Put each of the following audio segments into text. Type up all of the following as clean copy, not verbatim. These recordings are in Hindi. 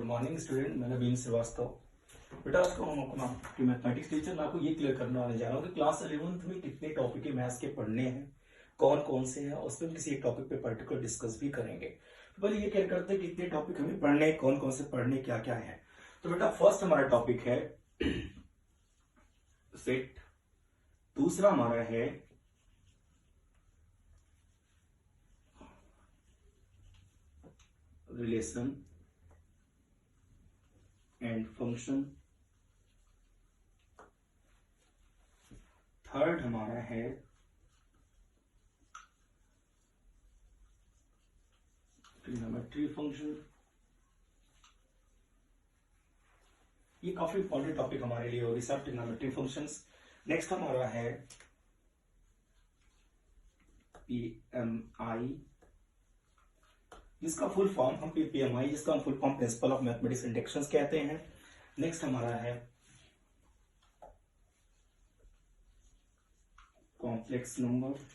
मॉर्निंग स्टूडेंट, मैं नवीन श्रीवास्तव। बेटा आज को हम अपना मैथमेटिक्स टीचर मैं आपको ये क्लियर करने वाले जा रहा हूँ कि क्लास 11th में कितने टॉपिक है मैथ्स के पढ़ने हैं, कौन कौन से हैं, उस पर किसी एक टॉपिक पे पर्टिकुलर डिस्कस भी करेंगे। तो पहले ये क्लियर करते हैं कितने टॉपिक हमें पढ़ने हैं, कौन कौन से पढ़ने, क्या क्या है। तो बेटा फर्स्ट हमारा टॉपिक है सेट, दूसरा हमारा है रिलेशन एंड फंक्शन, थर्ड हमारा है ट्रिग्नोमेट्री फंक्शन। ये काफी इंपॉर्टेंट टॉपिक हमारे लिए होगी सब, ट्रिग्नोमेट्री फंक्शंस। नेक्स्ट हमारा है पीएमआई, जिसका फुल फॉर्म हम पीएमआई जिसका हम full form principle of mathematics inductions कहते हैं। नेक्स्ट हमारा है कॉम्प्लेक्स नंबर।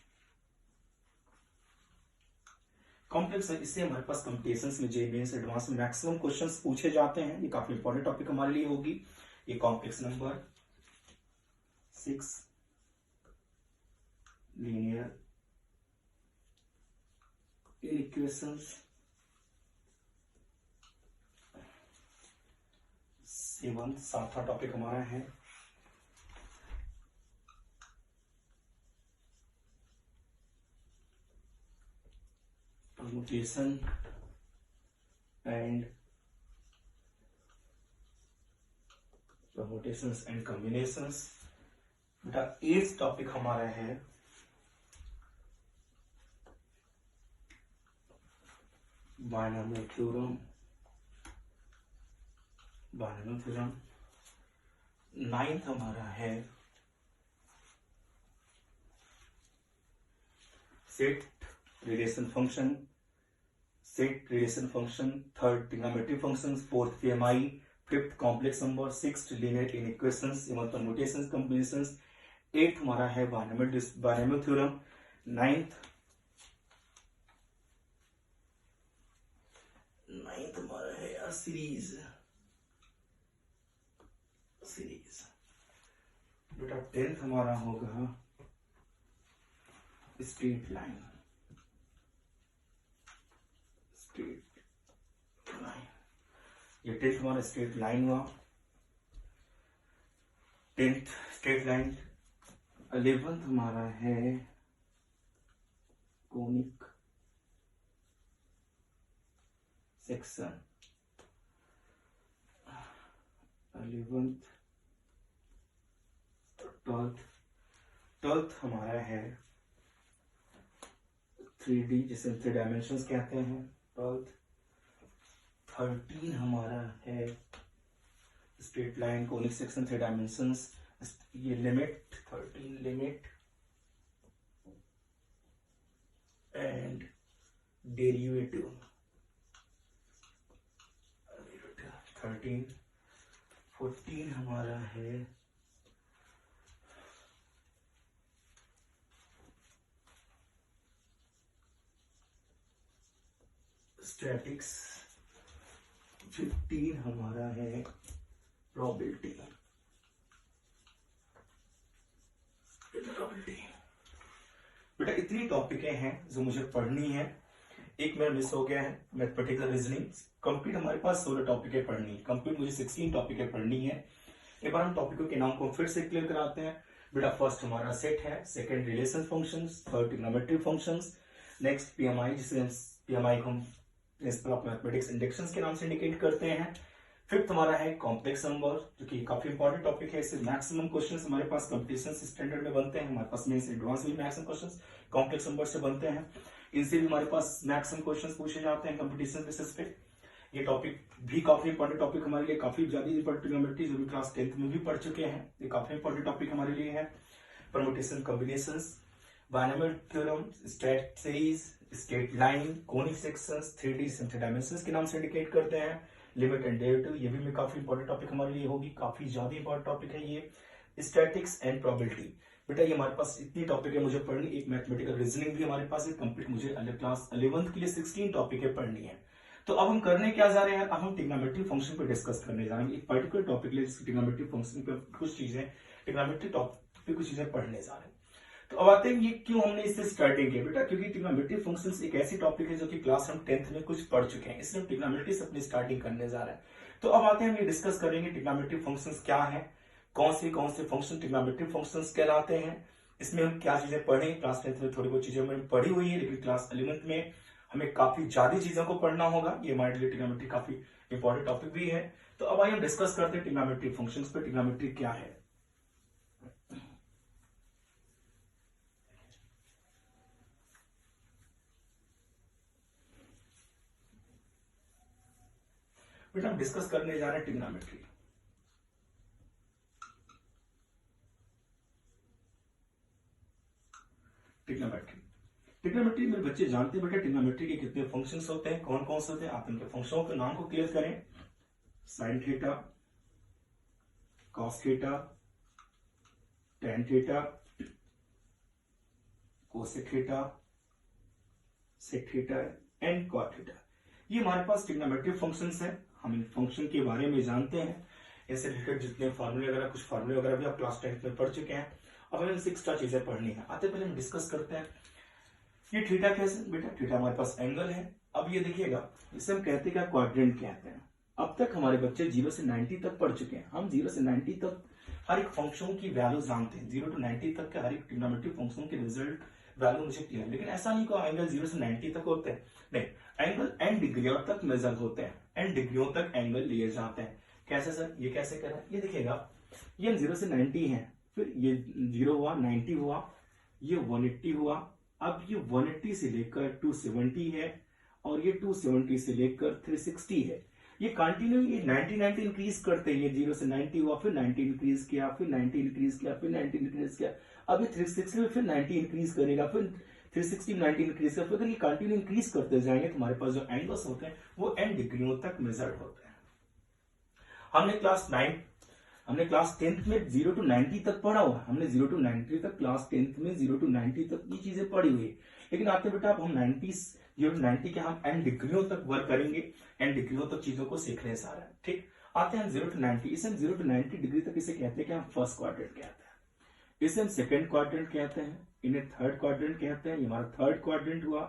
कॉम्प्लेक्स है, इससे हमारे पास कंप्यूटेशंस में जेमेंस एडवांस में मैक्सिमम क्वेश्चंस पूछे जाते हैं। ये काफी इंपॉर्टेंट टॉपिक हमारे लिए होगी। ये कॉम्प्लेक्स नंबर, 6 लीनियर इक्वेशंस, 7 सातवां टॉपिक हमारा है permutation and permutations and combinations। बेटा 8th टॉपिक हमारा है बायनॉमियल थ्योरम। 9th हमारा है set relation function, third trigonometry functions, fourth PMI, fifth complex number, sixth linear equations, seventh permutations combinations, 8th हमारा है बायनॉमियल थ्योरम, 9th हमारा है यार सीरीज। बेटा 10th हमारा होगा स्ट्रेट लाइन। ये 10th हमारा स्ट्रेट लाइन हुआ, 10th स्ट्रेट लाइन। 11th हमारा है कोनिक सेक्शन। 11th 12th हमारा है 3D, जिसे 3 डायमेंशंस कहते हैं। 12th 13 हमारा है straight line, conic section, 3 dimensions. ये लिमिट 13 लिमिट एंड डेरिवेटिव 13। 14 हमारा है स्टैटिक्स। 15 हमारा है प्रोबेबिलिटी। बेटा इतनी टॉपिकें हैं जो मुझे पढ़नी है। एक मेरा मिस हो गया है मैथमेटिकल रीजनिंग। कंप्लीट हमारे पास 16 टॉपिकें पढ़नी है, कंप्लीट मुझे 16 टॉपिकें पढ़नी है। एक बार हम टॉपिकों के नाम को फिर से क्लियर कराते हैं। बेटा फर्स्ट हमारा सेट है, second relation functions, third trigonometry functions, next PMI जिसे पीएमआई को हम प्रिंसिपल ऑफ मैथमेटिक्स इंडक्शंस के नाम से इंडिकेट करते हैं। फिफ्थ हमारा है कॉम्प्लेक्स नंबर, जो कि काफी इंपॉर्टेंट टॉपिक है। इससे मैक्सिमम क्वेश्चंस हमारे पास कंपटीशन स्टैंडर्ड में बनते हैं। हमारे पास मेंस एडवांस में मैक्सिमम क्वेश्चंस कॉम्प्लेक्स नंबर से बनते हैं। इनसे भी हमारे पास मैक्सिमम क्वेश्चंस पूछे जाते हैं कंपटीशन बेसिस पे। ये टॉपिक भी काफी इंपॉर्टेंट टॉपिक हमारे लिए, काफी ज्यादा इंपॉर्टेंट ट्रिग्नोमेट्री जो भी क्लास 10th में भी पढ़ चुके हैं। ये काफी इंपॉर्टेंट टॉपिक हमारे लिए है। Permutation combinations, binomial theorem, straight series, straight line, conic sections, 3D three dimensions के नाम से इंडिकेट करते हैं। लिमिट एंड डेरिवेटिव, ये भी काफी इंपॉर्टेंट टॉपिक हमारे लिए होगी, काफी ज्यादा इंपॉर्टेंट टॉपिक है ये। स्टैटिक्स एंड प्रोबेबिलिटी, बेटा ये हमारे पास इतनी टॉपिक है मुझे पढ़नी। एक मैथमेटिकल रीजनिंग भी हमारे पास है कंप्लीट, मुझे क्लास 11th के लिए 16 टॉपिक है पढ़नी है। तो अब हम करने क्या जा रहे हैं, अब हम ट्रिग्नोमेट्री फंक्शन पे डिस्कस करने जा रहे हैं। एक पर्टिकुलर टॉपिक ले जिसकी ट्रिग्नोमेट्री फंक्शन पे कुछ चीजें, ट्रिग्नोमेट्री टॉपिक पे कुछ चीजें पढ़ने जा रहे हैं। तो अब आते हैं ये क्यों हमने इससे स्टार्टिंग किया बेटा, क्योंकि ट्रिग्नोमेट्री फंक्शंस एक ऐसी टॉपिक है जो कि क्लास हम 10th में कुछ पढ़ चुके हैं, इसलिए हम ट्रिग्नोमेट्री से अपनी स्टार्टिंग करने जा रहे हैं। तो अब आते हैं हम ये डिस्कस करेंगे ट्रिग्नोमेट्री फंक्शंस क्या है, कौन से फंक्शन ट्रिग्नोमेट्री फंक्शंस कहलाते हैं, इसमें हम क्या चीजें पढ़े। क्लास 10th में थोड़ी बहुत चीजें हमने पढ़ी हुई है, लेकिन क्लास 11th में हमें काफी ज्यादा चीजों को पढ़ना होगा। ये हमारे लिए ट्रिग्नोमेट्री काफी इंपॉर्टेंट टॉपिक भी है। तो अब आइए हम डिस्कस करते हैं ट्रिग्नोमेट्री फंक्शंस पे, ट्रिग्नोमेट्री क्या है। बेटा हम डिस्कस करने जा रहे हैं ट्रिग्नोमेट्री। ट्रिग्नोमेट्री मेरे बच्चे जानते हैं बेटा ट्रिग्नोमेट्री के कितने फंक्शंस होते हैं, कौन कौन से होते हैं। आप इनके फंक्शनों के नाम को क्लियर करें। Sine theta, cos theta, tan theta, cosec theta, sec theta and cot theta, ये हमारे पास ट्रिग्नोमेट्री फंक्शंस हैं। हम इन फंक्शन के बारे में जानते हैं, ऐसे रिलेटेड जितने फॉर्मूले वगैरह, कुछ फॉर्मूले वगैरह भी आप क्लास 10th में पढ़ चुके हैं। अब हमें एक्स्ट्रा चीजें पढ़नी है। आते पहले हम डिस्कस करते हैं ये थीटा कैसे। बेटा थीटा हमारे पास एंगल है। अब ये देखिएगा, इसे हम कहते हैं क्या, क्वाड्रेंट कहते हैं। अब तक हमारे बच्चे 0 से 90 तक पढ़ चुके हैं। हम 0 से 90 तक हर एक फंक्शन की वैल्यू जानते हैं। 0 to 90 तक के हर एक ट्रिग्नोमेट्री फंक्शन के रिजल्ट वैल्यू मुझे क्लियर। लेकिन ऐसा नहीं को एंगल 0 से 90 तक होते हैं, नहीं, एंगल एन डिग्रियों तक मेजर होते हैं, एन डिग्रियों तक एंगल लिए जाते हैं। कैसे सर, ये कैसे करें, ये देखिएगा, ये हम 0 से 90 है, फिर ये 0 हुआ, 90 हुआ, ये 180 हुआ। अब ये 180 से लेकर 270 है, और ये 270 से लेकर 360 है। ये कंटिन्यू ये 90 इंक्रीज करते हैं। ये 0 से 90 हुआ, फिर 90 इंक्रीज किया, फिर 90 इंक्रीज किया, फिर 90 इंक्रीज किया। अब ये 360 में फिर 90 इंक्रीज करेगा, फिर 360 में 90 इंक्रीज करेगा। फिर ये कंटिन्यू इंक्रीज करते जाएंगे तो हमारे पास जो एंगल्स होते हैं वो एन डिग्रियों तक मेजर्ड होते हैं। हमने क्लास 10th में 0 to 90 तक पढ़ा हुआ है। हमने 0 to 90 तक क्लास 10th में 0 to 90 तक ये चीजें पढ़ी हुई है। लेकिन आते बेटा अब हम 0 to 90 के हम एन डिग्रियों तक वर्क करेंगे, एन डिग्रियों तक चीजों को सीखने जा रहे हैं। ठीक, आते हैं 0 to 90। इसे हम 0 to 90 डिग्री तक इसे कहते हैं कि हम फर्स्ट क्वाड्रेंट कहते हैं, इसे हम सेकंड क्वाड्रेंट कहते हैं, इन्हें थर्ड क्वाड्रेंट कहते हैं। ये हमारा थर्ड क्वाड्रेंट हुआ,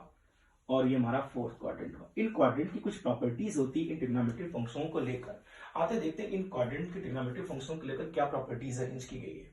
और ये हमारा फोर्थ क्वाड्रेंट हुआ। इन क्वाड्रेंट की कुछ प्रॉपर्टीज होती है इन ट्रिग्नोमेट्री फंक्शनों को लेकर। आते देखते हैं इन क्वाड्रेंट की ट्रिग्नोमेट्री फंक्शनों को लेकर क्या प्रॉपर्टीज अरेंज की गई है।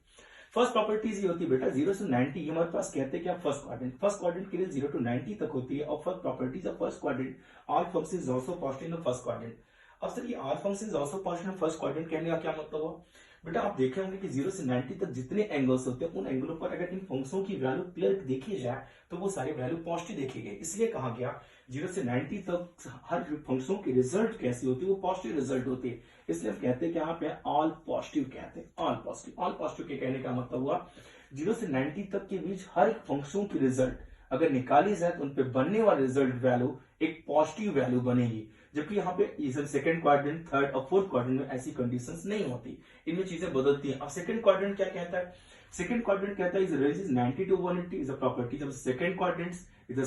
फर्स्ट प्रॉपर्टीज ये होती है बेटा 0 से 90, ये हमारे पास कहते हैं क्या, फर्स्ट क्वाड्रेंट के लिए 0 to 90 तक होती है। और first properties of first quadrant, all functions also positive in first quadrant. अब सर ये all functions also positive in first quadrant कहने का क्या मतलब हुआ बेटा, आप देखे होंगे कि 0 से 90 तक जितने एंगल्स होते हैं उन एंगलों पर अगर इन फंक्शनों की वैल्यू क्लियर देखी जाए तो वो सारी वैल्यू पॉजिटिव देखी गई। इसलिए कहा गया 0 से 90 तक हर फंक्शनों की रिजल्ट कैसी होती है, वो पॉजिटिव रिजल्ट होती है। इसलिए हम कहते हैं कि यहाँ पे ऑल पॉजिटिव कहते हैं, ऑल पॉजिटिव के कहने का मतलब हुआ 0 से 90 तक के बीच हर एक फंक्शनों की रिजल्ट अगर निकाली जाए तो उन पे बनने वाला रिजल्ट वैल्यू एक पॉजिटिव वैल्यू बनेगी। जबकि यहाँ पे सेकंड क्वाड्रेंट, थर्ड और फोर्थ क्वाड्रेंट में ऐसी कंडीशंस नहीं होती, इनमें चीजें बदलती हैं। अब सेकंड क्वाड्रेंट क्या कहता है, सेकंड क्वाड्रेंट कहता है is range is 90 to 180 is a property of second quadrant is a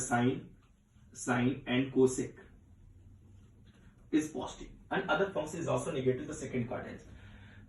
sine and cosec is positive and other function is also negative the second quadrant.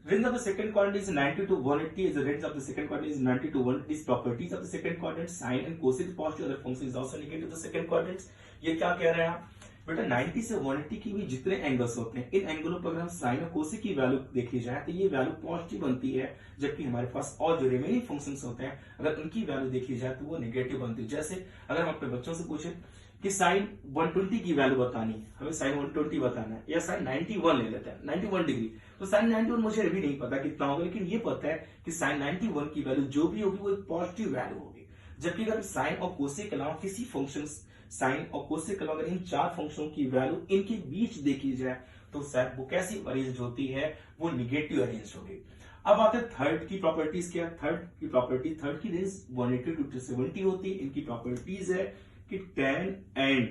Range of the second quadrant is 90 to 180 is the range of the second quadrant is 90 to 180 is properties of the second quadrant, sine and cosine is positive, other function is also negative the second quadrant. ये क्या कह रहे हैं बेटा, 90 से 180 की भी जितने एंगल्स होते हैं इन एंगलों पर अगर हम साइन और कोसिक की वैल्यू देखी जाए तो ये वैल्यू पॉजिटिव बनती है, जबकि हमारे पास और जो रिमेनिंग फंक्शंस होते हैं अगर उनकी वैल्यू देखी जाए तो वो नेगेटिव बनती है। जैसे अगर हम अपने बच्चों से पूछे कि साइन 120 की वैल्यू बतानी है, हमें साइन 120 बताना है, या साइन 91 ले लेते हैं, 91 डिग्री, तो साइन 91 मुझे भी नहीं पता कितना होगा, लेकिन ये पता है कि साइन 91 की वैल्यू जो भी होगी वो एक पॉजिटिव वैल्यू होगी। जबकि अगर साइन और कोसेक के अलावा किसी फंक्शन, साइन और कोसेक के अलावा अगर इन चार फंक्शनों की वैल्यू इनके बीच देखी जाए तो शायद वो कैसी अरेंज होती है, वो निगेटिव अरेंज होगी। अब आते हैं थर्ड की प्रॉपर्टीज क्या, थर्ड की रेंज 180 to 270 होती है। इनकी प्रॉपर्टीज है कि tan and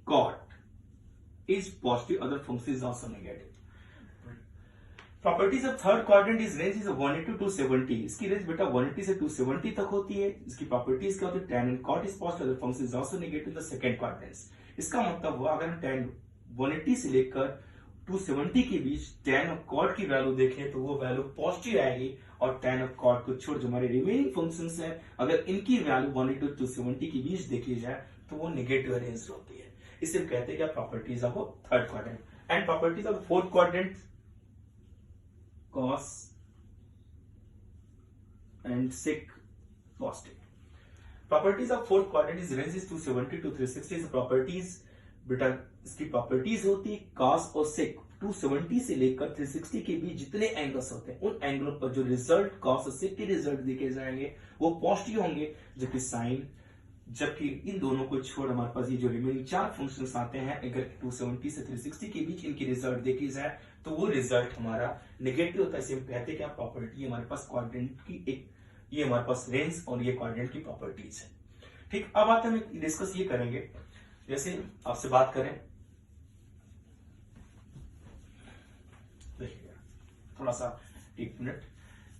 cot is positive, other function is also negative. Properties of third quadrant is range is 180 to 270. इसकी रेंज बेटा 180 से 270 तक होती है। इसकी प्रॉपर्टीज क्या होती है, tan and cot is positive, other function is also negative the second quadrant. इसका मतलब हुआ अगर हम tan 180 से लेकर 270 के बीच tan ऑफ cot की वैल्यू देखें तो वो वैल्यू पॉजिटिव आएगी, और tan ऑफ cot को छोड़ जो हमारे रिमेनिंग फंक्शंस हैं अगर इनकी वैल्यू 180 टू 270 के बीच देखी जाए तो वो नेगेटिव रेंज होती है। इसे कहते हैं क्या, properties of third quadrant. And properties of fourth quadrant, cos and sec positive. Properties of fourth quadrant is range is 270 to 360 is properties। बेटा इसकी प्रॉपर्टीज होती है cos और sec 270 से लेकर 360 के बीच जितने एंगल्स होते हैं उन एंगलों पर जो रिजल्ट cos और sec के रिजल्ट देखे जाएंगे वो पॉजिटिव होंगे, जबकि इन दोनों को छोड़ हमारे पास ये जो रिमेनिंग चार फंक्शंस आते हैं अगर 270 से 360 के बीच इनकी रिजल्ट देखी जाए तो वो रिजल्ट हमारा नेगेटिव होता है। इसे हम कहते हैं क्या, प्रॉपर्टी हमारे पास क्वाड्रेंट की एक, ये हमारे पास रेंज और ये क्वाड्रेंट की प्रॉपर्टीज है। ठीक, अब आते हम डिस्कस ये करेंगे, जैसे आपसे बात करें, देखिए थोड़ा सा एक मिनट,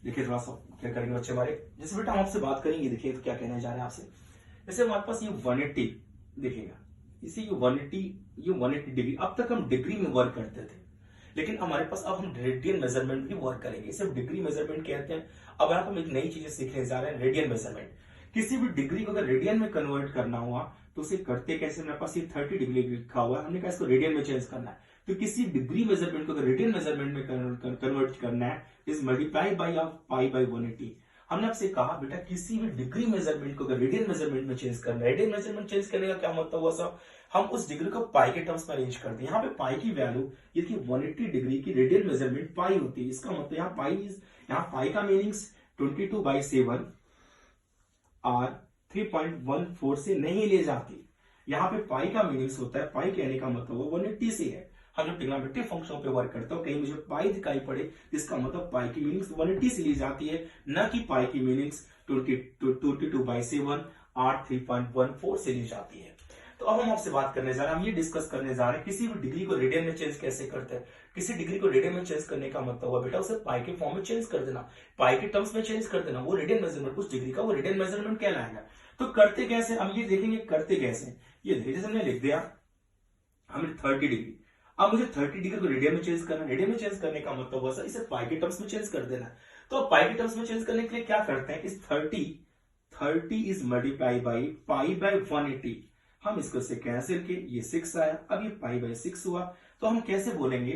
देखिए थोड़ा सा क्या करेंगे बच्चे हमारे, जैसे बेटा हम आपसे बात करेंगे, देखिए तो क्या कहने जा रहे हैं आपसे। जैसे हमारे पास ये 180 देखिएगा, इसे ये 180 डिग्री, अब तक हम डिग्री में वर्क करते थे लेकिन हमारे पास अब हम रेडियन मेजरमेंट भी वर्क करेंगे, इसे डिग्री मेजरमेंट कहते हैं। अब यहाँ पर हम एक नई चीजें सीखने जा रहे हैं, रेडियन मेजरमेंट। किसी भी डिग्री को अगर रेडियन में कन्वर्ट करना हुआ तो उसे करते कैसे, मेरे पास ये 30 डिग्री लिखा हुआ है, हमने कहा इसको रेडियन में चेंज करना है, तो किसी डिग्री मेजरमेंट को अगर रेडियन मेजरमेंट में कन्वर्ट करना है is multiply by of pi by 180। हमने आपसे कहा बेटा किसी भी डिग्री मेजरमेंट को अगर रेडियन मेजरमेंट में चेंज करना है, रेडियन मेजरमेंट चेंज करने का क्या मतलब हुआ साहब, हम उस डिग्री को पाई के टर्म्स में अरेंज करते हैं। यहाँ पे पाई की वैल्यू ये थी 180 डिग्री की रेडियन मेजरमेंट पाई होती है, इसका मतलब यहाँ पाई का मीनिंग्स 22/7 और 3.14 से नहीं ले जाती। यहाँ पे पाई का मीनिंग्स होता है, पाई कहने का मतलब 180 से है। हम जब ट्रिग्नोमेट्रिक फंक्शन पे वर्क करते हो कहीं मुझे पाई दिखाई पड़े, इसका मतलब पाई की मीनिंग्स 180 से ली जाती है, न कि पाई की मीनिंग्स 22/7 और 3.14 से ली जाती है। तो अब हम आपसे बात करने जा रहे हैं, हम ये डिस्कस करने जा रहे हैं किसी भी डिग्री को रेडियन में चेंज कैसे करते हैं। किसी डिग्री को रेडियन में चेंज करने का मतलब हुआ बेटा उसे पाई के फॉर्म में चेंज कर देना, पाई के टर्म्स में चेंज कर देना, वो रेडियन मेजरमेंट उस डिग्री का वो रेडियन मेजरमेंट कहलाएगा। तो करते कैसे, हम ये देखेंगे करते कैसे। ये देखिए जैसे हमने लिख दिया हमने 30 डिग्री, अब मुझे 30 डिग्री को रेडियन में चेंज करना है, रेडियन में चेंज करने का मतलब हुआ इसे पाई के टर्म्स में चेंज कर देना है। तो पाई के टर्म्स में चेंज करने के लिए क्या करते हैं, इस 30 is multiply by pi by 180, हम इसको से कैंसिल किए, ये 6 आया, अब ये पाई बाई 6 हुआ, तो हम कैसे बोलेंगे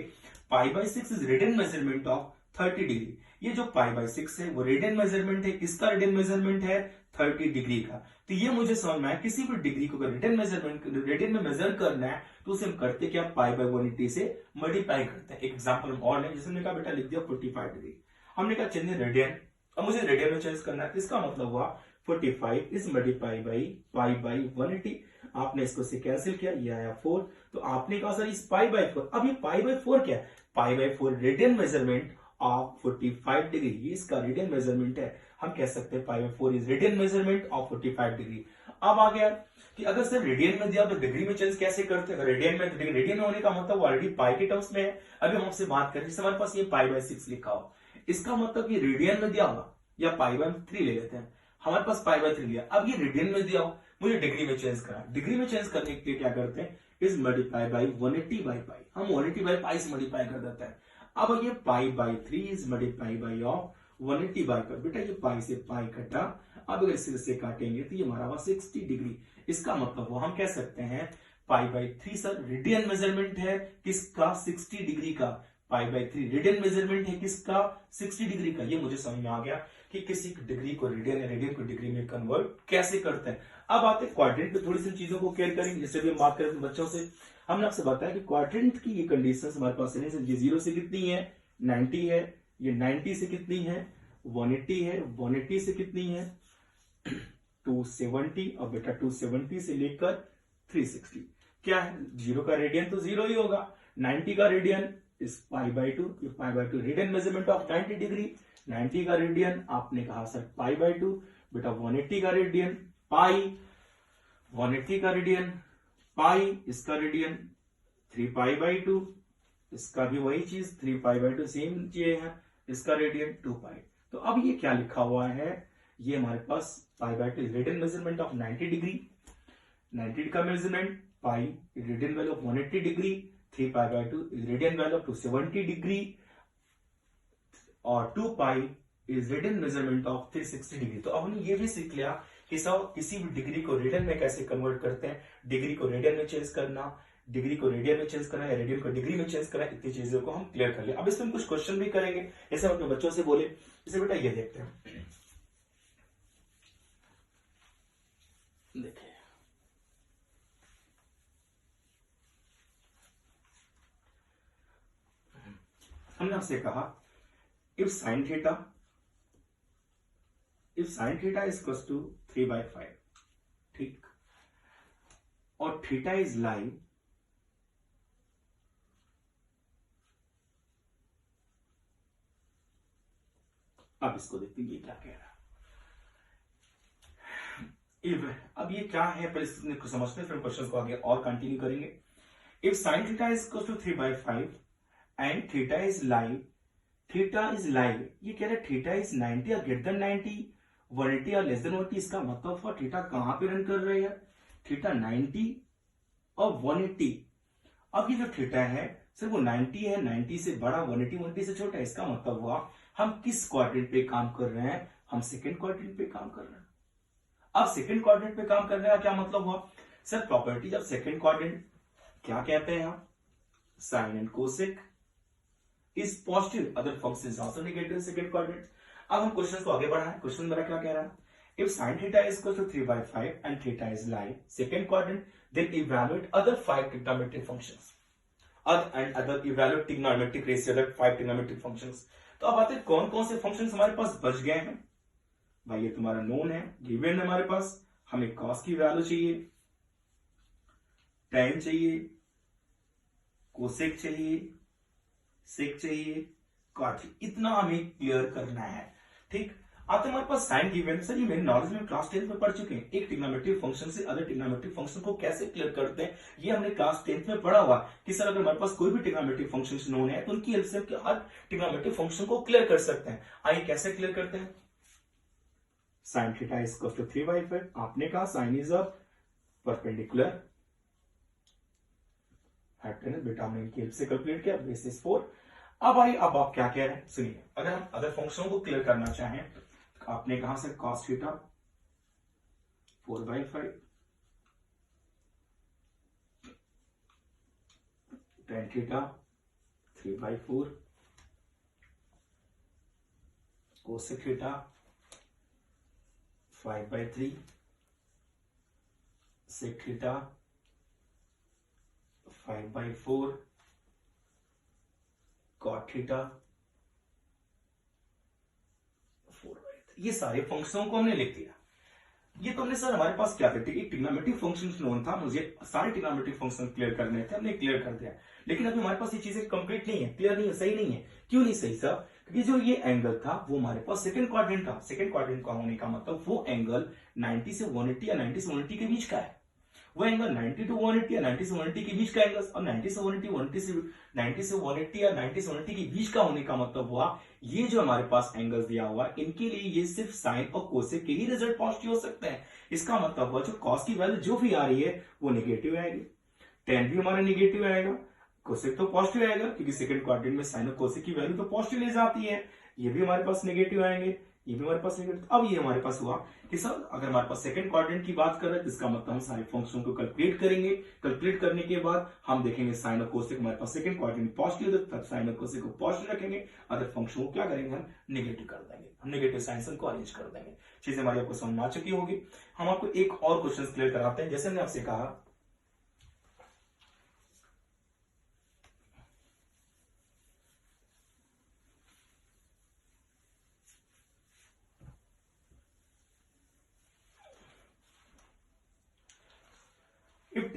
pi by 6 is radian measurement of 30 degree. ये जो पाई बाई 6 है वो रेडियन मेजरमेंट है, किसका रेडियन मेजरमेंट है, 30 डिग्री का। तो ये मुझे समझ में आया किसी भी डिग्री को रेडियन में मेजर करना है तो उसे हम करते क्या, पाई बाई 180 से मल्टीप्लाई करते हैं। एक एग्जांपल हम और लें, जैसे हमने कहा बेटा लिख दिया 45 डिग्री, हमने कहा चलिए रेडियन, अब मुझे रेडियन में चेंज करना है, इसका मतलब हुआ 45 is multiply by pi by 180, आपने इसको से कैंसिल किया, ये आया 4, तो आपने कहा सर इस पाई बाई 4, अब ये पाई बाई 4 क्या है, pi by 4 radian measurement of 45 degree, ये इसका रेडियन मेजरमेंट है, हम कह सकते हैं pi by 4 is radian measurement of 45 degree. अब आ गया कि अगर सर रेडियन में दिया तो डिग्री में चेंज कैसे करते हैं, रेडियन में, रेडियन होने का मतलब ऑलरेडी पाई के टर्म्स में है। अभी हम आपसे बात करें, हमारे पास ये पाई बाई 6 लिखा हो, इसका मतलब ये रेडियन में दिया होगा, या पाई बाई 3 ले लेते हैं, हमारे पास पाई बाई 3 लिया, अब ये रेडियन में दिया हो, मुझे डिग्री में चेंज करना, डिग्री में चेंज करने के लिए क्या करते हैं, is multiply by 180 by pi, हम 180 बाई पाई से मल्टीप्लाई कर देते हैं। अब ये pi by 3 is multiply by of 180 by pi, बेटा ये पाई से पाई कटा, अब अगर इसे काटेंगे तो ये हमारा हुआ 60 डिग्री, इसका मतलब वो हम कह सकते हैं pi by 3 sir radian measurement है किसका, 60 डिग्री का, पाई बाई 3 रेडियन मेजरमेंट है किसका, 60 डिग्री का। ये मुझे समझ में आ गया कि किसी डिग्री को रेडियन या रेडियन को डिग्री में कन्वर्ट कैसे करते हैं। अब आते हैं क्वाड्रेंट पे, थोड़ी सी चीजों को केयर करेंगे, जैसे भी हम बात करें बच्चों से, हमने आपसे बताया कि क्वाड्रेंट की ये कंडीशंस हमारे पास है, ये 0 से कितनी है 90 है, ये 90 से कितनी है 180 है, 180 से कितनी है 270, और बेटा 270 से लेकर 360 क्या है, 0 का रेडियन तो 0 ही होगा, 90 का रेडियन इस पाई by 2, pi by 2 radian measurement of 90 degree, 90 का रेडियन आपने कहा सर पाई बाई 2, बेटा 180 का रेडियन पाई, 180 का रेडियन पाई, इसका रेडियन 3 पाई बाई 2, इसका भी वही चीज 3 पाई बाई 2 सेम चीज है, इसका रेडियन 2 पाई। तो अब ये क्या लिखा हुआ है, ये हमारे पास pi by 2 radian measurement of 90 degree, 90 का measurement pi radian value of 180 degree, 3 pi by 2 is radian value of 270 degree, और 2 pi is radian measurement of 360 degree. तो अब हमने ये भी सीख लिया कि सब किसी भी डिग्री को रेडियन में कैसे कन्वर्ट करते हैं, डिग्री को रेडियन में चेंज करना, डिग्री को रेडियन में चेंज करना या रेडियन को डिग्री में चेंज करना, इतनी चीजों को हम क्लियर कर लिया। अब इसमें कुछ क्वेश्चन भी करेंगे, जैसे हम अपने बच्चों से बोले, जैसे बेटा ये देखते हैं, देखिए हमने आपसे कहा if sine theta is equal to 3/5, ठीक, और थीटा इज लाइन, अब इसको देखते हैं ये क्या कह रहा है। अब ये क्या है पहले इसको समझते हैं, फिर क्वेश्चन को आगे और कंटिन्यू करेंगे। If sine theta is equal to 3/5 and theta is line, ये कह रहा है थीटा इज 90 और ग्रेटर देन 90, 180 और लेस देन 180, इसका मतलब हुआ थीटा कहां पे रन कर रहे हैं, थीटा 90 और 180। अब ये जो थीटा है सिर्फ वो 90 है, 90 से बड़ा, 180 180 से छोटा है, इसका मतलब हुआ हम किस क्वाड्रेंट पे काम कर रहे हैं, हम सेकंड क्वाड्रेंट पे काम कर रहे हैं। अब सेकंड क्वाड्रेंट पे काम करने का क्या मतलब हुआ sir, properties of second quadrant क्या कहते हैं, हम sine and cosec is positive, other functions also negative second quadrant. अब हम क्वेश्चन को आगे बढ़ाएं, क्वेश्चन मेरा क्या कह रहा है, if sin theta is equal to 3/5 and theta is line second quadrant, then evaluate other 5 trigonometric functions and other evaluate trigonometric ratio other 5 trigonometric functions। तो अब आते हैं कौन कौन से फंक्शंस हमारे पास बच गए हैं। भाई ये तुम्हारा नोन है, गिवन है हमारे पास, हमें cos की वैल्यू चाहिए, tan चाहिए, cosec चाहिए, sec चाहिए, cot चाहिए, इतना हमें क्लियर करना है, ठीक। आते हमारे पास साइन गिवन, सर ये मेरे नॉलेज में क्लास 10th में पढ़ चुके हैं, एक ट्रिग्नोमेट्रिक फंक्शन से अदर ट्रिग्नोमेट्रिक फंक्शन को कैसे क्लियर करते हैं, ये हमने क्लास 10th में पढ़ा हुआ कि सर अगर हमारे पास कोई भी ट्रिग्नोमेट्रिक फंक्शन नोन है तो उनकी हेल्प से हम हर ट्रिग्नोमेट्रिक फंक्शन को क्लियर कर सकते हैं। आइए कैसे क्लियर करते हैं। Sine theta is equal to 3/5, आपने कहा sine is a perpendicular hypotenuse, बेटा हमने इनकी हेल्प से कैलकुलेट किया, बेसिस 4। अब आइए, अब आप क्या कह रहे हैं सुनिए, अगर हम अदर फंक्शनों को क्लियर करना चाहें, आपने कहा से cos theta 4/5, tan theta 3/4, cosec theta 5/3, sec theta 5/4, cot theta 4/3। ये सारे फंक्शनों को हमने लिख दिया। ये तो हमने सर हमारे पास क्या थे, एक ट्रिग्नोमेट्रिक फंक्शन नोन था, मुझे सारे ट्रिग्नोमेट्रिक फंक्शन क्लियर करने थे, हमने क्लियर कर दिया। लेकिन अभी हमारे पास ये चीजें कंप्लीट नहीं है, क्लियर नहीं है, सही नहीं है। क्यों नहीं सही सर, क्योंकि जो ये एंगल था वो हमारे पास सेकंड क्वाड्रेंट था। सेकंड क्वाड्रेंट का होने का मतलब वो एंगल 90 से 180 या 90 से 180 के बीच का है। वो एंगल 90 to 180 या 90 से 180 के बीच का एंगल, और 90 से 180 90 से 180 या 90 से 180 के बीच का होने का मतलब हुआ ये जो हमारे पास एंगल्स दिया हुआ है इनके लिए ये सिर्फ साइन और कोसेक के ही रिजल्ट पॉजिटिव हो सकते हैं। इसका मतलब हुआ जो कॉस की वैल्यू जो भी आ रही है वो नेगेटिव आएगी, टेन भी हमारा नेगेटिव आएगा, कोसेक तो पॉजिटिव आएगा क्योंकि सेकंड क्वाड्रेंट में साइन और कोसेक की वैल्यू तो पॉजिटिव ले जाती है, ये भी हमारे पास नेगेटिव आएंगे, ये भी हमारे पास नेगेटिव। अब ये हमारे पास हुआ कि सर अगर हमारे पास सेकंड क्वाड्रेंट की बात कर रहे हैं तो इसका मतलब हम सारे फंक्शन को कैलकुलेट करेंगे, कैलकुलेट करने के बाद हम देखेंगे साइन और कोसेक हमारे पास सेकंड क्वाड्रेंट पॉजिटिव, तब साइन और कोसेक को पॉजिटिव रखेंगे, अदर फंक्शन को क्या करेंगे हम नेगेटिव कर देंगे, हम नेगेटिव साइन को अरेंज कर देंगे। चीजें हमारी आपको समझ में आ चुकी होगी। हम आपको एक और क्वेश्चन क्लियर कराते हैं। जैसे मैंने आपसे कहा if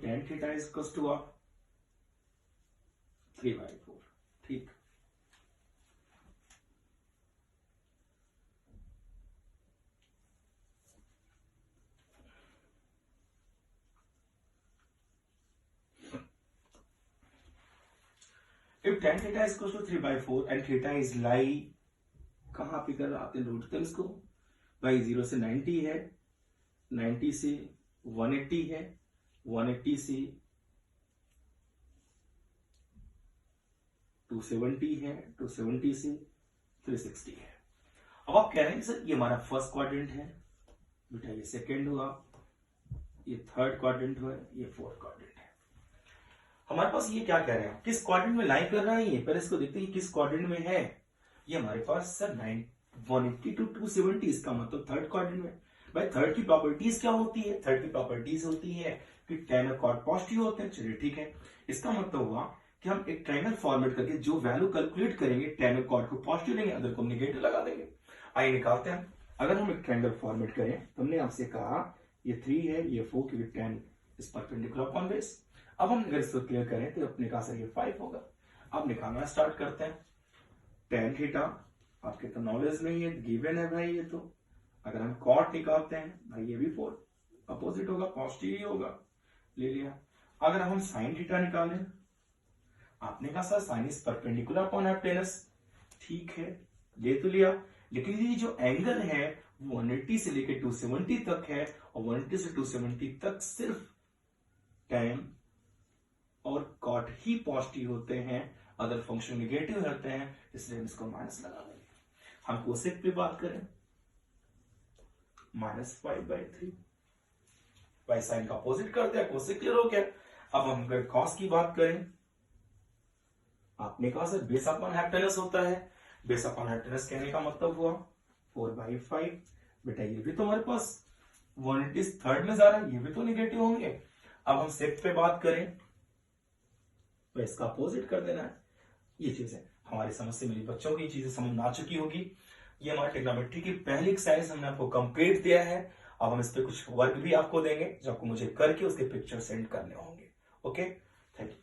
tan theta is equals to 3/4, ठीक। if tan theta is equals to 3/4 and theta is lie कहां पे कर आते लूटते हैं इसको भाई 0 से 90 है, 90 से 180 है, 180 से 270 है, 270 से 360 है। अब आप कह रहे हैं सर ये हमारा फर्स्ट क्वाड्रेंट है, बेटा ये सेकेंड हुआ, ये थर्ड क्वाड्रेंट हुआ, ये फोर्थ क्वाड्रेंट है। हमारे पास ये क्या कह रहे हैं, किस क्वाड्रेंट में लाइन कर रहा है ये, पहले इसको देखते हैं किस क्वाड्रेंट में है। ये हमारे पास सर 180 to 270, इसका मतलब थर्ड क्वाड्रेंट में। भाई थर्ड की प्रॉपर्टीज क्या होती है, थर्ड की प्रॉपर्टीज होती है कि tan और cot पॉजिटिव होते हैं। चलिए ठीक है, इसका मतलब हुआ कि हम एक ट्रायंगल फॉर्मेट करके जो वैल्यू कैलकुलेट करेंगे tan और cot को पॉजिटिव लेंगे, अदर को नेगेटिव लगा देंगे। आइए निकालते हैं। अगर हम एक ट्रायंगल फॉर्मेट करें, तुमने आपसे कहा ये 3 है, ये 4 क्योंकि tan is perpendicular upon base. अब हम अगर इसको क्लियर करें तो अपने कहा सर ये 5 होगा। अब निकालना स्टार्ट करते हैं। tan थीटा आपके तो नॉलेज में ही है, गिवन है भाई ये तो। अगर हम cot निकालते हैं भाई ये भी 4 अपोजिट होगा, पॉजिटिव ही होगा, ले लिया। अगर हम sin थीटा निकालें, आपने कहा sir sin is perpendicular upon hypotenuse, ठीक है ले तो लिया। लेकिन ये जो एंगल है 180 से लेकर 270 तक है, और 180 से 270 तक सिर्फ tan और cot ही पॉजिटिव होते हैं, अदर फंक्शन नेगेटिव रहते हैं, इसलिए हम इसको माइनस लगा देंगे। हम कोसेक पे बात करें, -5/3 बाई साइन का अपोजिट कर दिया, कोसेक क्लियर हो गया। अब हम अगर कॉस की बात करें, आपने कहा सर बेस अपॉन हाइपोटेनस होता है, बेस अपॉन हाइपोटेनस कहने का मतलब हुआ 4/5। बेटा ये भी तो हमारे पास 180 थर्ड में जा रहा है, ये भी तो नेगेटिव होंगे। अब हम सेक पे बात करें तो इसका अपोजिट कर देना है। ये चीज है हमारी समझ से, मेरी बच्चों की चीजें समझ में आ चुकी होगी। ये हमारे ट्रिग्नोमेट्री की पहली एक्सरसाइज हमने आपको कंप्लीट दिया है। अब हम इस पे कुछ वर्क भी आपको देंगे जो आपको मुझे करके उसके पिक्चर सेंड करने होंगे। Okay, thank you.